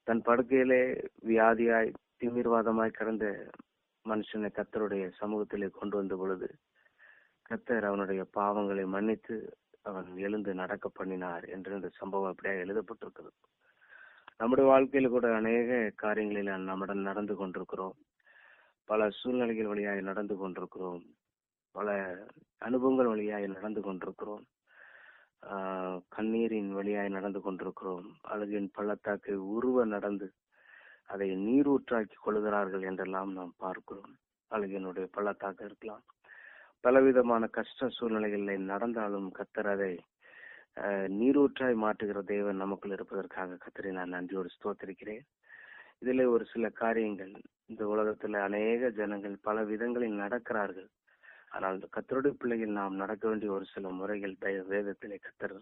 தன் படுக்கையிலே வியாதியாய் திமிர்வாதமாய் கிடந்த மனுஷனை கர்த்தருடைய சமூகத்திலே கொண்டு வந்த பொழுது கர்த்தர் அவனுடைய பாவங்களை மன்னித்து அவன் எழுந்து நடக்க பண்ணினார் என்று இந்த சம்பவம் அப்படியே எழுதப்பட்டிருக்கிறது. நம்முடைய வாழ்க்கையில கூட அநேக காரியங்களில் நம்முடன் நடந்து கொண்டிருக்கிறோம். பல சூழ்நிலைகள் வழியாய் நடந்து கொண்டிருக்கிறோம். பல அனுபவங்கள் வழியாய் நடந்து கொண்டிருக்கிறோம். கண்ணீரின் வழியாய் நடந்து கொண்டிருக்கிறோம். அழுகின் பள்ளத்தாக்கை உருவ நடந்து அதை நீரூற்றாக்கி கொள்கிறார்கள் என்றெல்லாம் நாம் பார்க்கிறோம். அழுகினுடைய பள்ளத்தாக்கு இருக்கலாம். பலவிதமான கஷ்ட சூழ்நிலைகளில் நடந்தாலும் கர்த்தர் அதை நீரூற்றாய் மாற்றுகிற தேவன் நமக்குள் இருப்பதற்காக கர்த்தரை நான் நன்றியோடு ஸ்தோத்திரிக்கிறேன். இதிலே ஒரு சில காரியங்கள், இந்த உலகத்துல அநேக ஜனங்கள் பல விதங்களில் நடக்கிறார்கள். ஆனால் இந்த கர்த்தருடைய பிள்ளைகள் நாம் நடக்க வேண்டிய ஒரு சில முறைகள் வேதத்திலே கர்த்தர்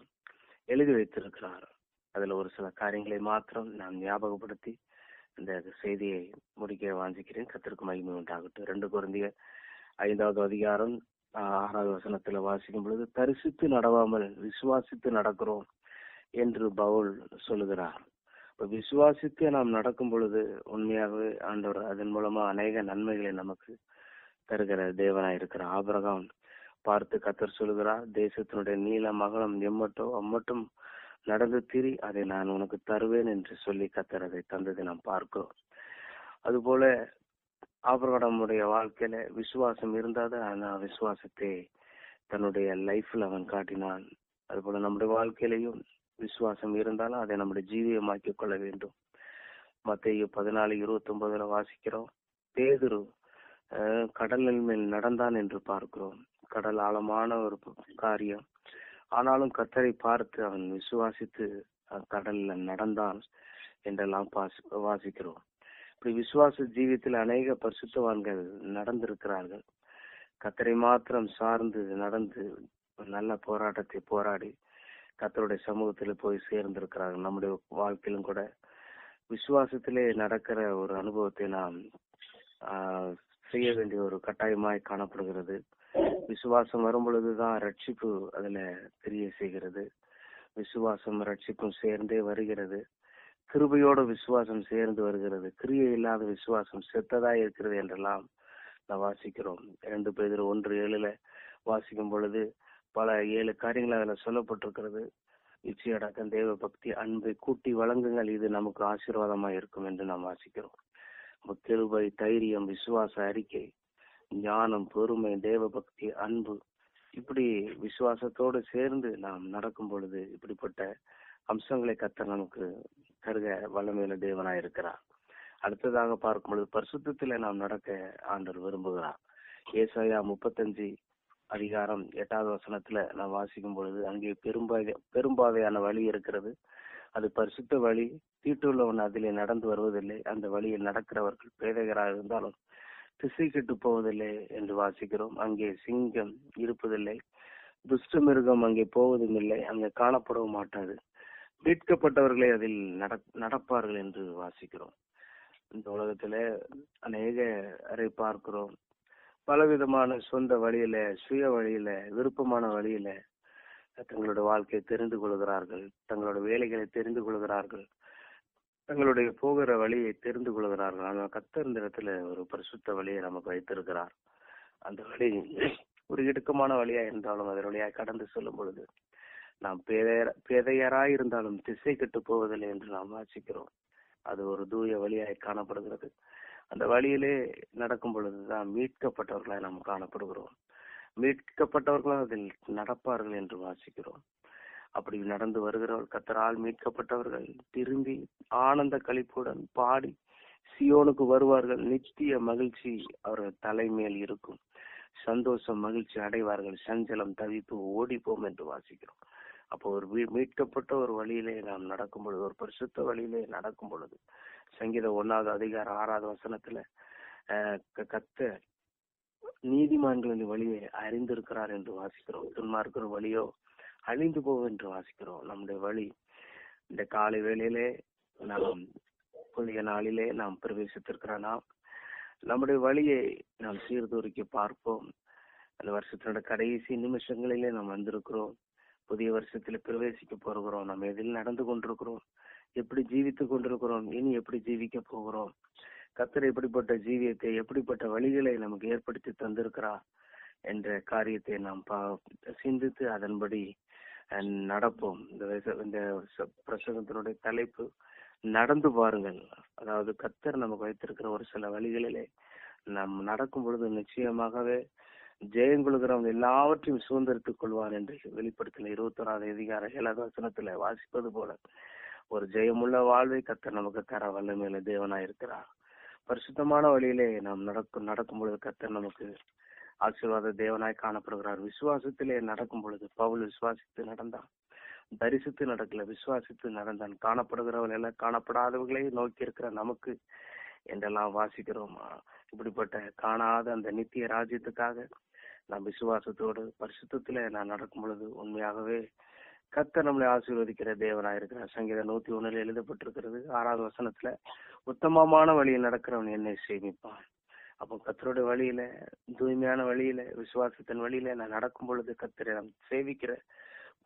எழுதி வைத்திருக்கிறார். அதுல ஒரு சில காரியங்களை மாத்திரம் நான் ஞாபகப்படுத்தி இந்த செய்தியை முடிக்க வாஞ்சிக்கிறேன். கர்த்தருக்கு மகிமை உண்டாகட்டும். 2 கொரிந்தியர் 5வது அதிகாரம் 6வது வசனத்துல வாசிக்கும் பொழுது, தரிசித்து நடவாமல் விசுவாசித்து நடக்கிறோம் என்று பவுல் சொல்லுகிறார். இப்ப விசுவாசித்து நாம் நடக்கும் பொழுது உண்மையாகவே ஆண்டவர் அதன் மூலமா அநேக நன்மைகளை நமக்கு தருகிற தேவனாய் இருக்கிற ஆபிரகாம் பார்த்து கர்த்தர் சொல்லுகிறார், தேசத்தினுடைய நீளம் அகலம் எம்மட்டோ அம்மட்டும் நடந்து திரி, அதை நான் உனக்கு தருவேன் என்று சொல்லி கர்த்தர் அதை தந்ததை நாம் பார்க்கிறோம். அதுபோல ஆபிரகாமுடைய வாழ்க்கையில விசுவாசம் இருந்தாதான் அந்த விசுவாசத்தை தன்னுடைய லைஃப்ல அவன் காட்டினான். அதுபோல நம்முடைய வாழ்க்கையிலையும் விசுவாசம் இருந்தாலும் அதை நம்முடைய ஜீவியமாக்கிக் கொள்ள வேண்டும். மத்தேயு 14:29 வாசிக்கிறோம், பேதுரு கடலின் மேல் நடந்தான் என்று பார்க்கிறோம். கடல் ஆழமான ஒரு காரியம். ஆனாலும் கர்த்தரை பார்த்து அவன் விசுவாசித்து கடல்ல நடந்தான் என்றெல்லாம் வாசிக்கிறோம். இப்படி விசுவாச ஜீவியத்தில் அநேக பரிசுத்தவான்கள் நடந்திருக்கிறார்கள். கர்த்தரை மாத்திரம் சார்ந்து நடந்து நல்ல போராட்டத்தை போராடி கர்த்தருடைய சமூகத்தில் போய் சேர்ந்திருக்கிறார்கள். நம்முடைய வாழ்க்கையிலும் கூட விசுவாசத்திலே நடக்கிற ஒரு அனுபவத்தை நாம் செய்ய வேண்டிய ஒரு கட்டாயமாய் காணப்படுகிறது. விசுவாசம் வரும் பொழுதுதான் ரட்சிப்பு அதுல தெரிய செய்கிறது. விசுவாசம் ரட்சிப்பும் சேர்ந்தே வருகிறது. கிருபையோட விசுவாசம் சேர்ந்து வருகிறது. கிரியை இல்லாத விசுவாசம் செத்ததா இருக்கிறது என்றெல்லாம் நான் வாசிக்கிறோம். 2 பேதுரு 1:7 வாசிக்கும் பொழுது பல 7 காரியங்கள் அதுல சொல்லப்பட்டிருக்கிறது. இச்சையடக்கம், தேவ பக்தி, அன்பை கூட்டி வழங்குங்கள், இது நமக்கு ஆசீர்வாதமா இருக்கும் என்று நாம் வாசிக்கிறோம். கிருபை, தைரியம், விசுவாச அறிக்கை, ஞானம், பொறுமை, தேவ பக்தி, அன்பு, இப்படி விசுவாசத்தோடு சேர்ந்து நாம் நடக்கும் பொழுது இப்படிப்பட்ட அம்சங்களை கர்த்தர் நமக்கு கருக வல்லமையுள்ள தேவனாய் இருக்கிறார். அடுத்ததாக பார்க்கும் பொழுது பரிசுத்தத்திலே நாம் நடக்க ஆண்டவர் விரும்புகிறார். ஏசாயா 35 அதிகாரம் 8வது வசனத்துல நாம் வாசிக்கும் பொழுது, அங்கே பெரும்பாதையான வழி இருக்கிறது, அது பரிசுத்த வழி, தீட்டுள்ளவன் அதிலே நடந்து வருவதில்லை, அந்த வழியில் நடக்கிறவர்கள் பேதைகராக இருந்தாலும் திசை கெட்டு போவதில்லை என்று வாசிக்கிறோம். அங்கே சிங்கம் இருப்பதில்லை, துஷ்ட மிருகம் அங்கே போவதும் இல்லை, அங்கே காணப்படவும் மாட்டாது, மீட்கப்பட்டவர்களே அதில் நடப்பார்கள் என்று வாசிக்கிறோம். இந்த உலகத்துல அநேகரை பார்க்கிறோம். பலவிதமான சொந்த வழியில, சுய வழியில, விருப்பமான வழியில தங்களுடைய வாழ்க்கையை தெரிந்து கொள்கிறார்கள், தங்களோட வேலைகளை தெரிந்து கொள்கிறார்கள், தங்களுடைய போகிற வழியை தெரிந்து கொள்கிறார்கள். ஆனால் கர்த்தர் இந்த இடத்துல ஒரு பரிசுத்த வழியை நமக்கு வைத்திருக்கிறார். அந்த வழி ஒரு இடுக்கமான வழியா இருந்தாலும் அதன் வழியா கடந்து செல்லும் பொழுது நாம் பேதையராய் இருந்தாலும் திசை கெட்டு போவதில்லை என்று நாம் வாசிக்கிறோம். அது ஒரு தூய வழியாய் காணப்படுகிறது. அந்த வழியிலே நடக்கும் பொழுதுதான் மீட்கப்பட்டவர்களாய் நாம் காணப்படுகிறோம். மீட்கப்பட்டவர்களும் அதில் நடப்பார்கள் என்று வாசிக்கிறோம். அப்படி நடந்து வருகிறவர்கள், கர்த்தரால் மீட்கப்பட்டவர்கள் திரும்பி ஆனந்த களிப்புடன் பாடி சியோனுக்கு வருவார்கள். நித்திய மகிழ்ச்சி அவர்கள் தலைமேல் இருக்கும். சந்தோஷம், மகிழ்ச்சி அடைவார்கள். சஞ்சலம், தவிப்பு ஓடிப்போம் என்று வாசிக்கிறோம். அப்போ ஒரு மீட்கப்பட்ட ஒரு வழியிலே நாம் நடக்கும் பொழுது, ஒரு பரிசுத்த வழியிலே நடக்கும் பொழுது, சங்கீதம் 1வது அதிகாரம் 6வது வசனத்துல கர்த்தர் நீதிமான்களின் வழியை அறிந்திருக்கிறார் என்று வாசிக்கிறோம். துன்மார்க்கிற வழியோ அழிந்து போவோம் என்று வாசிக்கிறோம். நம்முடைய வழி இந்த காலை வேளையிலே நாம் புதிய நாளிலே நாம் பிரவேசித்திருக்கிறோம். நம்முடைய வழியை நாம் சீர்தூக்கி பார்ப்போம். அந்த வருஷத்தினுடைய கடைசி நிமிஷங்களிலே நாம் வந்திருக்கிறோம். புதிய வருஷத்துல பிரவேசிக்க போகிறோம். நம்ம எதில் நடந்து கொண்டிருக்கிறோம், எப்படி ஜீவித்துக் கொண்டிருக்கிறோம், இனி எப்படி ஜீவிக்க போகிறோம், கர்த்தர் எப்படிப்பட்ட ஜீவியத்தை, எப்படிப்பட்ட வழிகளை நமக்கு ஏற்படுத்தி தந்திருக்கிறார் என்ற காரியத்தை நாம் சிந்தித்து அதன்படி நடப்போம். இந்த பிரசங்கத்தினுடைய தலைப்பு நடந்து பாருங்கள். அதாவது கர்த்தர் நமக்கு வைத்திருக்கிற ஒரு சில வழிகளிலே நாம் நடக்கும் பொழுது நிச்சயமாகவே ஜெயம் கொள்கிறவன் எல்லாவற்றையும் சுதந்திரித்துக் கொள்வான் என்று வெளிப்படுத்தின 21 அதிகார 7 வசனத்துல வாசிப்பது போல ஒரு ஜெயமுள்ள வாழ்வை கர்த்தர் நமக்கு தர வல்லமையில தேவனாயிருக்கிறார். பரிசுத்தமான வழியிலே நாம் நடக்கும் பொழுது கர்த்தர் நமக்கு ஆசீர்வாத தேவனாய் காணப்படுகிறார். விசுவாசத்திலே நடக்கும் பொழுது பவுல் விசுவாசித்து நடந்தான், தரிசித்து நடக்கல, விசுவாசித்து நடந்தான். காணப்படுகிறவர்கள் எல்லாம் காணப்படாதவர்களே நோக்கி இருக்கிற நமக்கு என்றெல்லாம் வாசிக்கிறோம். இப்படிப்பட்ட காணாத அந்த நித்திய ராஜ்யத்துக்காக நாம் விசுவாசத்தோடு பரிசுத்திலே நான் நடக்கும் பொழுது உண்மையாகவே கர்த்தர் நம்மளை ஆசீர்வதிக்கிற தேவனாயிருக்கிறார். சங்கீதம் 101 எழுதப்பட்டிருக்கிறது 6வது வசனத்துல, உத்தமமான வழியில் நடக்கிறவன் என்னை சேமிப்பான். அப்போ கர்த்தருடைய வழியில, தூய்மையான வழியில, விசுவாசத்தின் வழியில நான் நடக்கும் பொழுது கர்த்தரை நாம் சேவிக்கிற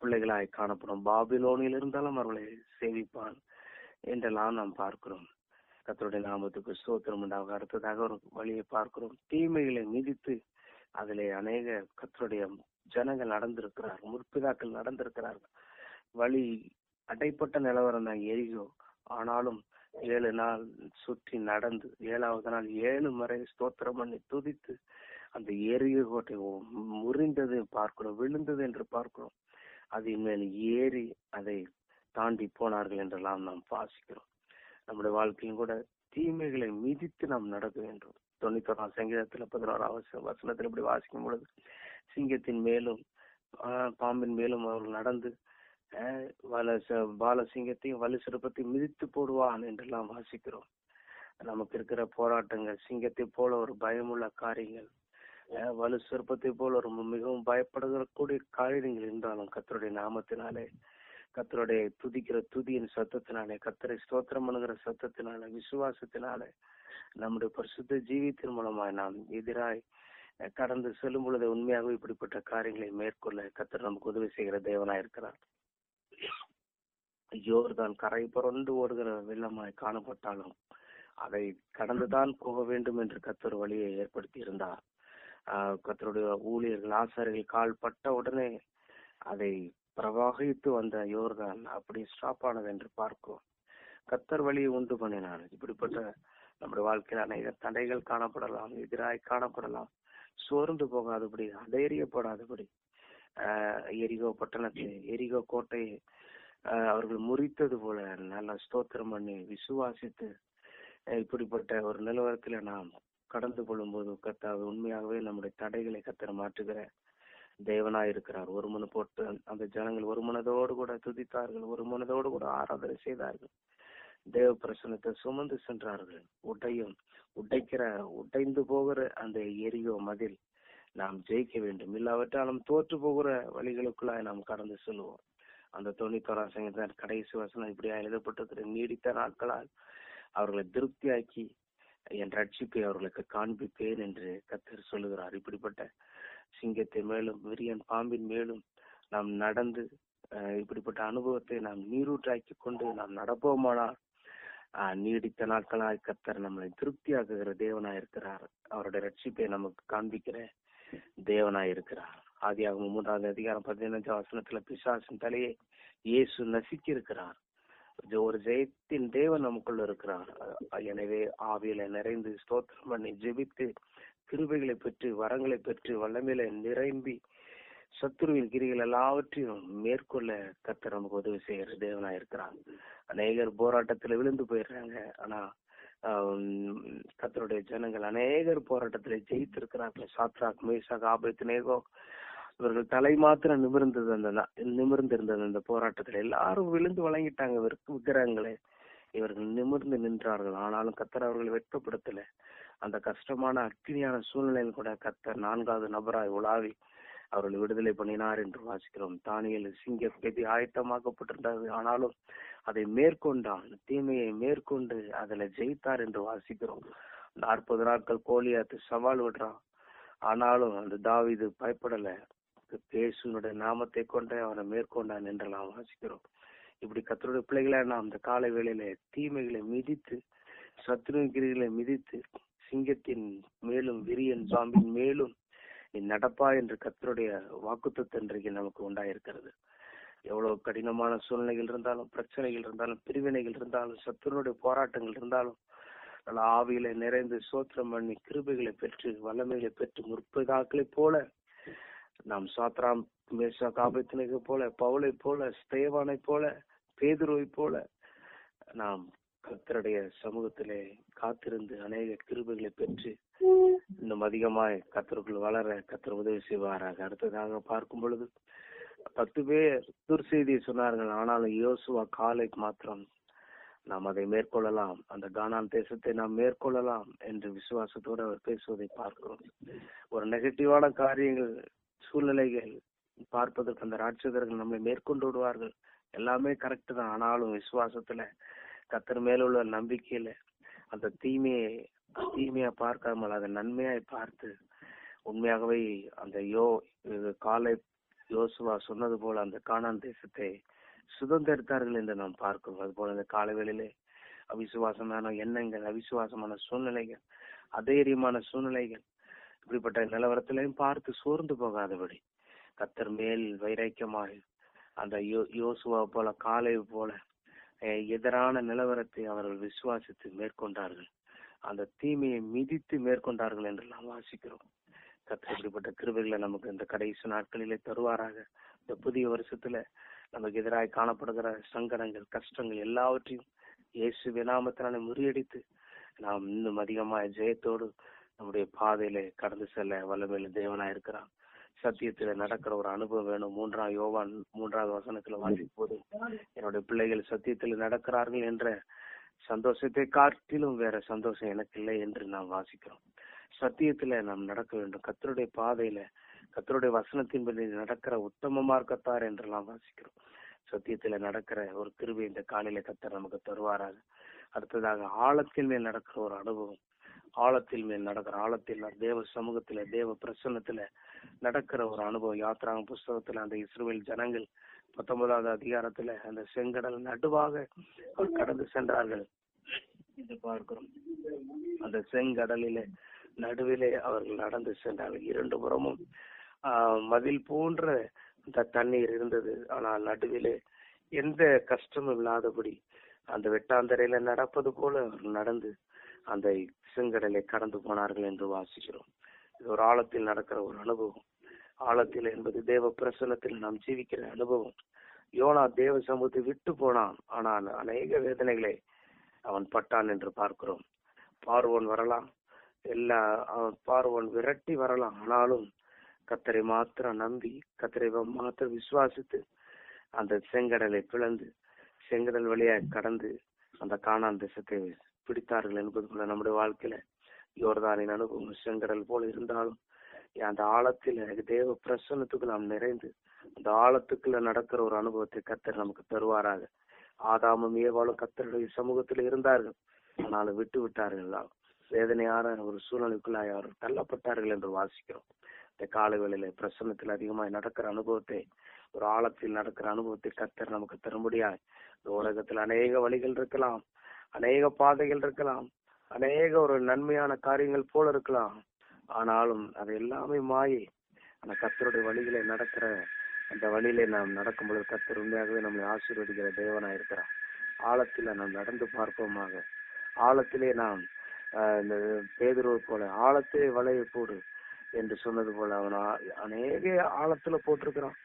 பிள்ளைகளாய் காணப்படும். பாபிலோனில் இருந்தாலும் அவர்களை சேவிப்பான் என்றெல்லாம் நாம் பார்க்கிறோம். கர்த்தருடைய நாமத்துக்கு ஸ்தோத்திரம் உண்டாக. அடுத்ததாக ஒரு வழியை பார்க்கிறோம். தீமைகளை மிதித்து அதிலே அநேக கர்த்தருடைய ஜனங்கள் நடந்திருக்கிறார்கள், முற்பிதாக்கள் நடந்திருக்கிறார்கள். வழி அடைப்பட்ட நிலவரம் தான் எரிகோ. ஆனாலும் 7 நாள் சுற்றி நடந்து 7வது நாள் 7 முறை ஸ்தோத்திரம் பண்ணி துதித்து அந்த எரிகோ கோட்டை முறிந்தது பார்க்கிறோம், விழுந்தது என்று பார்க்கிறோம். அதன் மேல் ஏறி அதை தாண்டி போனார்கள் என்றெல்லாம் நாம் வாசிக்கிறோம். நம்முடைய வாழ்க்கையும் கூட தீமைகளை மிதித்து நாம் நடக்க வேண்டும். 91 சங்கீதத்துல 11வது வசனத்தில் இப்படி வாசிக்கும் பொழுது, சிங்கத்தின் மேலும் பாம்பின் மேலும் அவர்கள் நடந்து பால சிங்கத்தையும் வலு சிறப்பத்தையும் மிதித்து போடுவான் என்றெல்லாம் வாசிக்கிறோம். நமக்கு இருக்கிற போராட்டங்கள் சிங்கத்தை போல ஒரு பயமுள்ள காரியங்கள், வலு சிறப்பத்தை போல ஒரு மிகவும் பயப்படுகக்கூடிய காரியங்கள் இருந்தாலும் கர்த்தருடைய நாமத்தினாலே, கர்த்தருடைய துதிக்கிற துதியின் சத்தத்தினாலே, கர்த்தரை ஸ்தோத்திரம் பண்ணுகிற சத்தத்தினாலே, விசுவாசத்தினாலே, நம்முடைய பரிசுத்த ஜீவித்தின் மூலமாய் நாம் எதிராய் கடந்து செல்லும் பொழுது உண்மையாகவே இப்படிப்பட்ட காரியங்களை மேற்கொள்ள கர்த்தர் நமக்கு உதவி செய்கிற தேவனாயிருக்கிறார். யோர்தான் கரை புரண்டு ஓடுகிற வெள்ளமாய் காணப்பட்டாலும் அதை கடந்துதான் போக வேண்டும் என்று கர்த்தர் வழியை ஏற்படுத்தி இருந்தார். கர்த்தருடைய ஊழியர்கள் ஆசாரிகள் கால் பட்ட உடனே அதை பிரவாகித்து வந்த யோர்தான் அப்படி ஸ்டாப் ஆனது என்று பார்க்கிறோம். கர்த்தர் வழியை உண்டு பண்ணினார். இப்படிப்பட்ட நம்முடைய வாழ்க்கையில் அநேக தடைகள் காணப்படலாம், எதிராய் காணப்படலாம். சோர்ந்து போகாதபடி, அதைரியப்படாதபடி எரிகோ பட்டணத்தை, எரிகோ கோட்டையை அவர்கள் முறித்தது போல நல்ல ஸ்தோத்திரம் பண்ணி விசுவாசித்து இப்படிப்பட்ட ஒரு நிலவரத்துல நாம் கடந்து கொள்ளும்போது கர்த்தர் உண்மையாகவே நம்முடைய தடைகளை கர்த்தர் மாற்றுகிற தேவனாயிருக்கிறார். ஒரு மனு போட்டு அந்த ஜனங்கள் ஒரு மனதோடு கூட துதித்தார்கள், ஒரு மனதோடு கூட ஆராதனை செய்தார்கள், தேவ பிரசன்னத்தை சுமந்து சென்றார்கள். உடைந்து போகிற அந்த எரியோ மதில் நாம் ஜெயிக்க வேண்டும். இல்லாவிட்டாலும் தோற்று போகிற வழிகளுக்குள்ளாய் நாம் கடந்து செல்வோம். அந்த 91 சங்கீதத்தின் கடைசி வசனம் இப்படியா எழுதப்பட்டிருக்கிற, நீடித்த நாட்களால் அவர்களை திருப்தியாக்கி என் ரட்சிப்பை அவர்களுக்கு காண்பிப்பேன் என்று கர்த்தர் சொல்லுகிறார். இப்படிப்பட்ட சிங்கத்தை மேலும் விரியன் பாம்பின் மேலும் நாம் நடந்து இப்படிப்பட்ட அனுபவத்தை நாம் நீரூற்றாக்கி கொண்டு நாம் நடப்போமானால் நீடித்த நாட்களாய் கர்த்தர் நம்மளை திருப்தியாக்குகிற தேவனாயிருக்கிறார். அவருடைய ரட்சிப்பை நமக்கு காண்பிக்கிற தேவனாயிருக்கிறார். ஆதியாகமம் 3வது அதிகாரம் 15வது வசனத்துல பிசாசின் தலையை இயேசு நசுக்கி இருக்கிறார். ஒரு ஜெயத்தின் தேவன் நமக்குள்ள இருக்கிறார். எனவே ஆவியில நிறைந்து ஸ்தோத்திரம் பண்ணி ஜெபித்து கிருபைகளை பெற்று வரங்களை பெற்று வல்லமையில நிரம்பி சத்துருவின் கிரிகள் எல்லாவற்றையும் மேற்கொள்ள கர்த்தர் நமக்கு உதவி செய்கிற தேவனாயிருக்கிறார். அநேகர் போராட்டத்துல விழுந்து போயிடுறாங்க. ஆனா கர்த்தருடைய ஜனங்கள் அநேகர் போராட்டத்துல ஜெயித்திருக்கிறார்கள். சாத்ராக், மேஷாக், ஆபேத்நேகோ இவர்கள் தலை மாத்திரம் நிமிர்ந்திருந்தது அந்த போராட்டத்துல. எல்லாரும் விழுந்து வழங்கிட்டாங்க விக்கிரகங்களே. இவர்கள் நிமிர்ந்து நின்றார்கள். ஆனாலும் கர்த்தர் அவர்களை வெட்கப்படுத்தல. அந்த கஷ்டமான அக்கினியான சூழ்நிலையில் கூட கர்த்தர் 4வது நபராய் உலாவி அவர்களை விடுதலை பண்ணினார் என்று வாசிக்கிறோம். தானியேல் சிங்க கதி ஆயத்தமாக்கப்பட்டிருந்தது. ஆனாலும் அதை மேற்கொண்டான், தீமையை மேற்கொண்டு அதுல ஜெயித்தார் என்று வாசிக்கிறோம். 40 நாட்கள் கோலியாத்து சவால் விடுறான். ஆனாலும் அந்த தாவீது பயப்படல, இயேசுனுடைய நாமத்தை கொண்டே அவனை மேற்கொண்டான் என்றெல்லாம் வாசிக்கிறோம். இப்படி கர்த்தருடைய பிள்ளைகளை நாம் இந்த காலை வேளையில தீமைகளை மிதித்து, சத்துருவின் கிரிகளை மிதித்து, சிங்கத்தின் மேலும் விரியன் பாம்பின் மேலும் நீ நடப்பா என்று கர்த்தருடைய வாக்குத்தத்தம் இன்றைக்கு நமக்கு உண்டாயிருக்கிறது. எவ்வளவு கடினமான சூழ்நிலைகள் இருந்தாலும், பிரச்சனைகள் இருந்தாலும், பிரிவினைகள் இருந்தாலும், சத்துருடைய போராட்டங்கள் இருந்தாலும், நல்ல ஆவியில நிறைந்து சோத்திரம் பண்ணி கிருபைகளை பெற்று வல்லமைகளை பெற்று முற்பிதாக்களை போல நாம் சாத்ராம் மேஷா காபத்தினை போல, பவுலை போல, ஸ்தேவானை போல, பேதுருவை போல நாம் கர்த்தருடைய சமூகத்திலே காத்திருந்து அநேக கிருபைகளை பெற்று இன்னும் அதிகமாய் கர்த்தருக்குள் வளர கர்த்தர் உதவி செய்வாராக. அடுத்ததாக பார்க்கும் பொழுது 10 பேர் துர்செய்தியை சொன்னார்கள். ஆனாலும் யோசுவா காலை மாத்திரம் நாம் அதை மேற்கொள்ளலாம், அந்த கானான் தேசத்தை நாம் மேற்கொள்ளலாம் என்று விசுவாசத்தோடு அவர் பேசுவதை பார்க்கிறோம். ஒரு நெகட்டிவான காரியங்கள், சூழ்நிலைகள் பார்ப்பதற்கு அந்த ராட்சதர்கள் நம்மை மேற்கொண்டு விடுவார்கள். எல்லாமே கரெக்ட் தான். ஆனாலும் விசுவாசத்துல கர்த்தர் மேல உள்ள நம்பிக்கையில அந்த தீமையா பார்க்காமல் அதை நன்மையாய் பார்த்து உண்மையாகவே அந்த காலை யோசுவா சொன்னது போல அந்த கானான் தேசத்தை சுதந்திரித்தார்கள் என்று நாம் பார்க்கிறோம். அது போல இந்த காலவேளையிலே அவிசுவாசமான எண்ணங்கள், அவிசுவாசமான சூழ்நிலைகள், அதைரியமான சூழ்நிலைகள், இப்படிப்பட்ட நிலவரத்திலையும் பார்த்து சோர்ந்து போகாதபடி கர்த்தர் மேல் வைராக்கியமாய் அந்த யோசுவா போல, காலை போல எதிரான நிலவரத்தை அவர்கள் விசுவாசித்து மேற்கொண்டார்கள். அந்த தீமையை மிதித்து மேற்கொண்டார்கள் என்று நாம் வாசிக்கிறோம். கர்த்தர் இப்படிப்பட்ட கிருபைகளை நமக்கு இந்த கடைசி நாட்களிலே தருவாராக. இந்த புதிய வருஷத்துல நமக்கு எதிராக காணப்படுகிற சங்கடங்கள், கஷ்டங்கள் எல்லாவற்றையும் இயேசுவின் நாமத்தினாலே முறியடித்து நாம் இன்னும் அதிகமாக ஜெயத்தோடு நம்முடைய பாதையில கடந்து செல்ல வல்லமையில தேவனா இருக்கிறான். சத்தியத்துல நடக்கிற ஒரு அனுபவம் வேணும். யோவான் 3வது வசனத்துல வாசிக்கும் போது, என்னுடைய பிள்ளைகள் சத்தியத்துல நடக்கிறார்கள் என்ற சந்தோஷத்தை காட்டிலும் வேற சந்தோஷம் எனக்கு இல்லை என்று நாம் வாசிக்கிறோம். சத்தியத்துல நாம் நடக்க வேண்டும். கர்த்தருடைய பாதையில, கர்த்தருடைய வசனத்தின்படி நடக்கிற உத்தம மார்க்கத்தார் என்று நாம் வாசிக்கிறோம். சத்தியத்துல நடக்கிற ஒரு கிருபை இந்த காலையில கர்த்தர் நமக்கு தருவாராக. அடுத்ததாக ஆழத்தின் மேல் நடக்கிற ஒரு அனுபவம், ஆழத்தில் தேவ சமூகத்துல, தேவ பிரசன்னத்துல நடக்கிற ஒரு அனுபவம். யாத்ராங்க புஸ்தகத்துல அந்த இஸ்ரவேல் ஜனங்கள் 19வது அதிகாரத்துல அந்த செங்கடல் நடுவாக அவர் கடந்து சென்றார்கள் என்று பார்க்கிறோம். அந்த செங்கடலிலே நடுவிலே அவர்கள் நடந்து சென்றார்கள். 2 புறமும் மதில் போன்ற அந்த தண்ணீர் இருந்தது. ஆனால் நடுவிலே எந்த கஷ்டமும் இல்லாதபடி அந்த வெட்டாந்தரையில நடப்பது போல அவர்கள் நடந்து அந்த செங்கடலை கடந்து போனார்கள் என்று வாசிக்கிறோம். இது ஒரு ஆழத்தில் நடக்கிற ஒரு அனுபவம். ஆழத்தில் என்பது தேவ பிரசன்னத்தில் நாம் ஜீவிக்கிற அனுபவம். யோனா தேவ சமூகத்தை விட்டு போனான், ஆனால் அநேக வேதனைகளை அவன் பட்டான் என்று பார்க்கிறோம். பார்வோன் வரலாம், பார்வோன் விரட்டி வரலாம், ஆனாலும் கர்த்தரை மாத்திரம் நம்பி, கர்த்தரை மாத்திரம் விசுவாசித்து அந்த செங்கடலை பிளந்து செங்கடல் வழியாக கடந்து அந்த கானான் தேசத்தை பிடித்தார்கள் என்பது போல நம்முடைய வாழ்க்கையில யோர்தானின் அனுபவம் செங்கடல் போல இருந்தாலும் அந்த ஆழத்தில் தேவ பிரசன்னத்துக்கு நாம் நிறைந்து அந்த ஆழத்துக்குள்ள நடக்கிற ஒரு அனுபவத்தை கர்த்தர் நமக்கு தருவாராக. ஆதாமும் ஏவாளும் கர்த்தருடைய சமூகத்தில் இருந்தார்கள், ஆனாலும் விட்டார்கள். வேதனையான ஒரு சூழ்நிலைக்குள்ளாய் அவர்கள் தள்ளப்பட்டார்கள் என்று வாசிக்கிறோம். இந்த கால வேளையில பிரசன்னத்தில் அதிகமாய் நடக்கிற அனுபவத்தை, ஒரு ஆழத்தில் நடக்கிற அனுபவத்தை கர்த்தர் நமக்கு தரும்படியாய் இந்த உலகத்தில் அநேக வழிகள் இருக்கலாம், அநேக பாதைகள் இருக்கலாம், அநேக ஒரு நன்மையான காரியங்கள் போல இருக்கலாம். ஆனாலும் அது எல்லாமே மாயை. ஆனா கர்த்தருடைய வழிகளை நடக்கிற அந்த வழியிலே நாம் நடக்கும் பொழுது கர்த்தர் உண்மையாகவே நம்மளை ஆசீர்வதிக்கிற தேவனா இருக்கிறார். ஆழத்தில நாம் நடந்து பார்ப்போமாக. ஆழத்திலே நாம் இந்த பேதுருவை போல ஆழத்திலே வலையை போடு என்று சொன்னது போல அவன் அநேக ஆழத்துல போட்டிருக்கிறான்.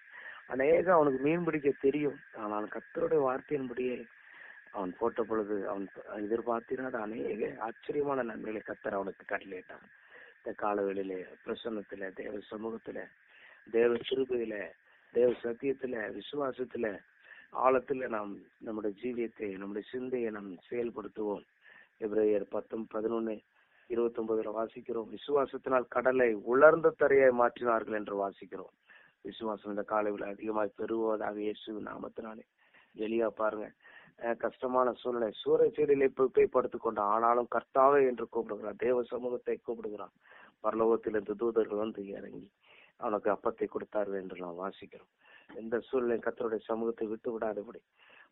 அநேக அவனுக்கு மீன் பிடிக்க தெரியும். ஆனால் கர்த்தருடைய வார்த்தையின்படியே அவன் போட்ட பொழுது அவன் எதிர்பார்த்தினாத அநேக ஆச்சரியமான நன்மைகளை கர்த்தர் அவனுக்கு கட்டளையிட்டான். இந்த காலவெளியிலே பிரசன்னத்துல, தேவ சமூகத்துல, தேவ கிருபையில, தேவ சத்தியத்துல, விசுவாசத்துல, ஆழத்துல நாம் நம்முடைய ஜீவியத்தை, நம்முடைய சிந்தையை நாம் செயல்படுத்துவோம். எபிரேயர் 10:11-29 வாசிக்கிறோம். விசுவாசத்தினால் கடலை உலர்ந்த தரையாய் மாற்றினார்கள் என்று வாசிக்கிறோம். விசுவாசம் இந்த காலையில் அதிகமாய் பெறுவதாக இயேசுவின் நாமத்தினாலே. எலியா பாருங்க, கஷ்டமான சூழ்நிலை, சூறைச்செடியிலே போய் படுத்துக் கொண்டான். ஆனாலும் கர்த்தாவே என்று கூப்பிடுகிறான், தேவ சமூகத்தை கூப்பிடுகிறான். பரலோகத்திலிருந்து தூதர்கள் வந்து இறங்கி அவனுக்கு அப்பத்தை கொடுத்தார்கள் என்று நாம் வாசிக்கிறோம். எந்த சூழ்நிலை கர்த்தருடைய சமூகத்தை விட்டு விடாதபடி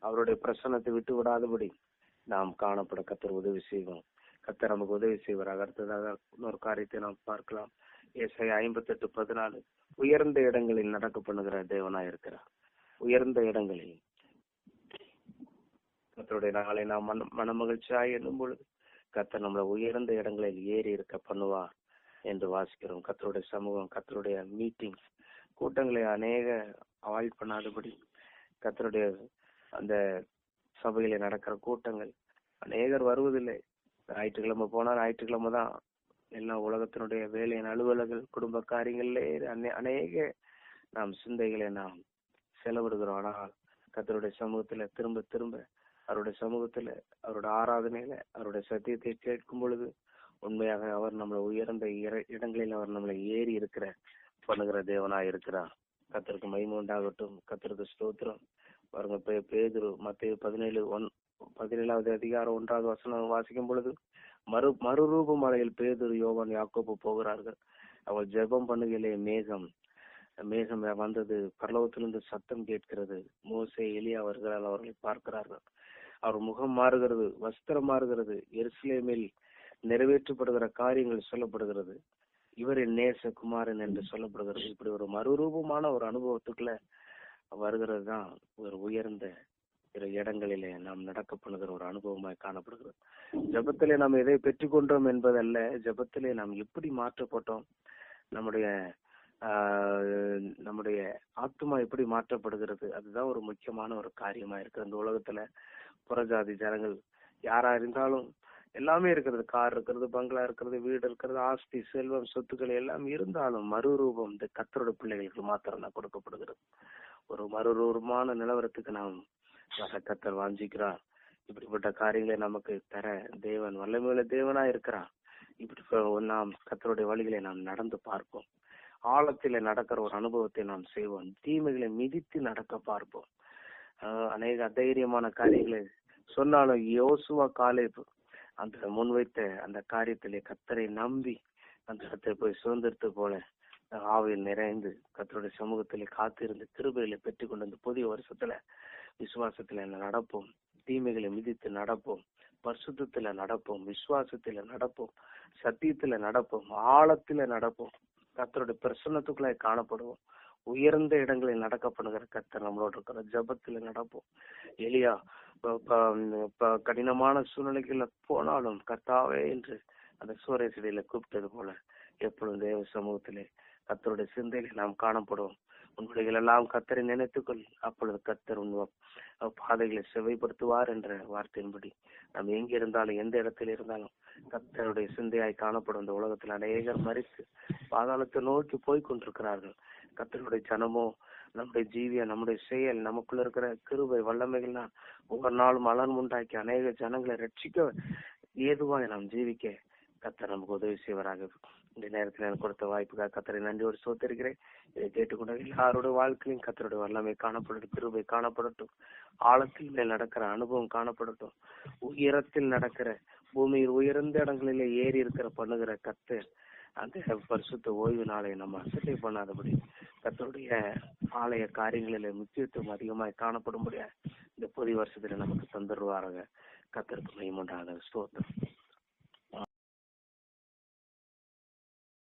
அவருடைய பிரசன்னத்தை விட்டு விடாதபடி நாம் காணப்பட கத்தர் உதவி செய்வோம். கத்தர் நமக்கு உதவி செய்வார். அடுத்ததாக இன்னொரு காரியத்தை நாம் பார்க்கலாம். ஏசாயா 58:14 உயர்ந்த இடங்களில் நடக்க பண்ணுகிற தேவனாய் இருக்கிறார். உயர்ந்த இடங்களில் கத்தருடைய நாளை நாம் மனமகிழ்ச்சியாய் எண்ணும் பொழுது கத்தர் நம்மளை உயர்ந்த இடங்களில் ஏறி இருக்க பண்ணுவார் என்று வாசிக்கிறோம். கத்தருடைய சமூகம், கத்தருடைய மீட்டிங் கூட்டங்களை அநேக அவாய்ட் பண்ணாதபடி கத்தருடைய அந்த சபையில நடக்கிற கூட்டங்கள் அநேகர் வருவதில்லை. ஞாயிற்றுக்கிழமை போனா ஞாயிற்றுக்கிழமை தான் எல்லாம் உலகத்தினுடைய வேலையின் அலுவலர்கள் குடும்ப காரியங்களிலே அநேக நாம் சிந்தைகளை நாம் செலவிடுகிறோம். ஆனால் கத்தருடைய சமூகத்துல திரும்ப திரும்ப அவருடைய சமூகத்துல அவருடைய ஆராதனையில அவருடைய சத்தியத்தை கேட்கும் பொழுது உண்மையாக அவர் நம்மளை உயர்ந்த இடங்களில் அவர் நம்மளை ஏறி இருக்கிற பண்ணுகிற தேவனாய் இருக்கிறார். கத்தருக்கு மகிமை உண்டாகட்டும். கத்தருக்கு ஸ்தோத்திரம். பாருங்க, பேதுரு மத்தேயு 17வது அதிகாரம் 1வது வசனம் வாசிக்கும் பொழுது மறுரூப மலையில் பேதுரு, யோவான், யாக்கோபு போகிறார்கள். அவள் ஜெபம் பண்ணுகையிலே மேகம் வந்தது. பரலோகத்திலிருந்து சத்தம் கேட்கிறது. மோசே, எலியா அவர்களால் அவர்களை பார்க்கிறார்கள். அவர் முகம் மாறுகிறது, வஸ்திரம் மாறுகிறது. எருசலேமில் நிறைவேற்றப்படுகிற காரியங்கள் சொல்லப்படுகிறது. இவர் என் நேச குமாரன் என்று சொல்லப்படுகிறது. இப்படி ஒரு மறுரூபமான ஒரு அனுபவத்துக்குள்ள வருகிறது தான் ஒரு உயர்ந்த இடங்களிலே நாம் நடக்க பண்ணுகிற ஒரு அனுபவமாய் காணப்படுகிறது. ஜபத்திலே நாம் எதை பெற்றுக்கொண்டோம் என்பதல்ல, ஜபத்திலே நாம் எப்படி மாற்றப்பட்டோம், நம்முடைய ஆத்மா எப்படி மாற்றப்படுகிறது, அதுதான் ஒரு முக்கியமான ஒரு காரியமா இருக்கு. அந்த உலகத்துல புறஜாதி ஜனங்கள் யாரா இருந்தாலும் எல்லாமே இருக்கிறது. கார் இருக்கிறது, பங்களா இருக்கிறது, வீடு இருக்கிறது, ஆஸ்தி, செல்வம், சொத்துக்கள் எல்லாம் இருந்தாலும் மறுரூபம் இந்த கத்தரோட பிள்ளைகளுக்கு மாத்திரம் தான் கொடுக்கப்படுகிறது. ஒரு மறுரூபமான நிலவரத்துக்கு நாம் வர கத்தர் வாஞ்சிக்கிறார். இப்படிப்பட்ட காரியங்களை நமக்கு தர தேவன் வல்லமையுள்ள தேவனா இருக்கிறார். இப்படி நாம் கத்தருடைய வழிகளை நாம் நடந்து பார்ப்போம். ஆழத்தில நடக்கிற ஒரு அனுபவத்தை நாம் செய்வோம். தீமைகளை மிதித்து நடக்க பார்ப்போம். அநேக அதைரியமான காரியங்களை சொன்னாலும் யோசுவா காலேப் அந்த முன்வைத்த அந்த காரியத்திலே கத்தரை நம்பி அந்த கத்தரை போய் சுதந்திரத்து போல ஆவியில் நிறைந்து கத்தருடைய சமூகத்திலே காத்திருந்து கிருபையில பெற்றுக்கொண்டு அந்த புதிய வருஷத்துல விசுவாசத்துல நடப்போம். தீமைகளை மிதித்து நடப்போம். பரிசுத்தத்துல நடப்போம். விசுவாசத்துல நடப்போம். சத்தியத்துல நடப்போம். ஆழத்துல நடப்போம். கத்தருடைய பிரசன்னத்துக்குள்ளாய் காணப்படுவோம். உயர்ந்த இடங்களில் நடக்கப்படுகிற கத்தர் நம்மளோட இருக்கிற ஜபத்துல நடப்போம். எலியா கடினமான சூழ்நிலைகள்ல போனாலும் கர்த்தாவே என்று அந்த சூரிய செடியில கூப்பிட்டது போல எப்பொழுதும் தேவ சமூகத்திலே கத்தருடைய சிந்தையில நாம் காணப்படுவோம். உன்னுடைய எல்லாம் கத்தரை நினைத்துக்கொள், அப்பொழுது கத்தர் உன் பாதைகளை செவைப்படுத்துவார் என்ற வார்த்தையின்படி நாம் எங்க இருந்தாலும் எந்த இடத்துல இருந்தாலும் கத்தருடைய சிந்தையாய் காணப்படும். இந்த உலகத்தில் அநேகர் மறித்து பாதாளத்தை நோக்கி போய் கொண்டிருக்கிறார்கள். கத்தருடைய ஜனமோ நம்முடைய ஜீவியம், நம்முடைய செயல், நமக்குள்ள இருக்கிற கிருபை வல்லமைகள்லாம் ஒவ்வொரு நாளும் மலன் உண்டாக்கி அநேக ஜனங்களை ரட்சிக்க ஏதுவாக நாம் ஜீவிக்க கத்தர் நமக்கு உதவி செய்வராக. இந்த நேரத்தில் எனக்கு கொடுத்த வாய்ப்புக்காக கத்தரை நன்றியோடு சோத்திருக்கிறேன். இதை கேட்டுக்கொண்ட எல்லாருடைய வாழ்க்கையும் கத்தருடைய வல்லமை காணப்படட்டும், கிருபை காணப்படட்டும், ஆழத்தில் நடக்கிற அனுபவம் காணப்படட்டும், உயரத்தில் நடக்கிற பூமியில் உயர்ந்த இடங்களிலே ஏறி இருக்கிற பண்ணுகிற கத்தர் அந்த பரிசுத்த ஓய்வு நாளை நம்ம அசட்டை பண்ணாதபடி கத்தருடைய ஆலய காரியங்களில முக்கியத்துவம் அதிகமாய் காணப்படும்படியா இந்த புதிய வருஷத்துல நமக்கு தந்துடுவாருங்க. கத்தருக்கு மகிமை உண்டாக. ஸ்தோத்திரம்.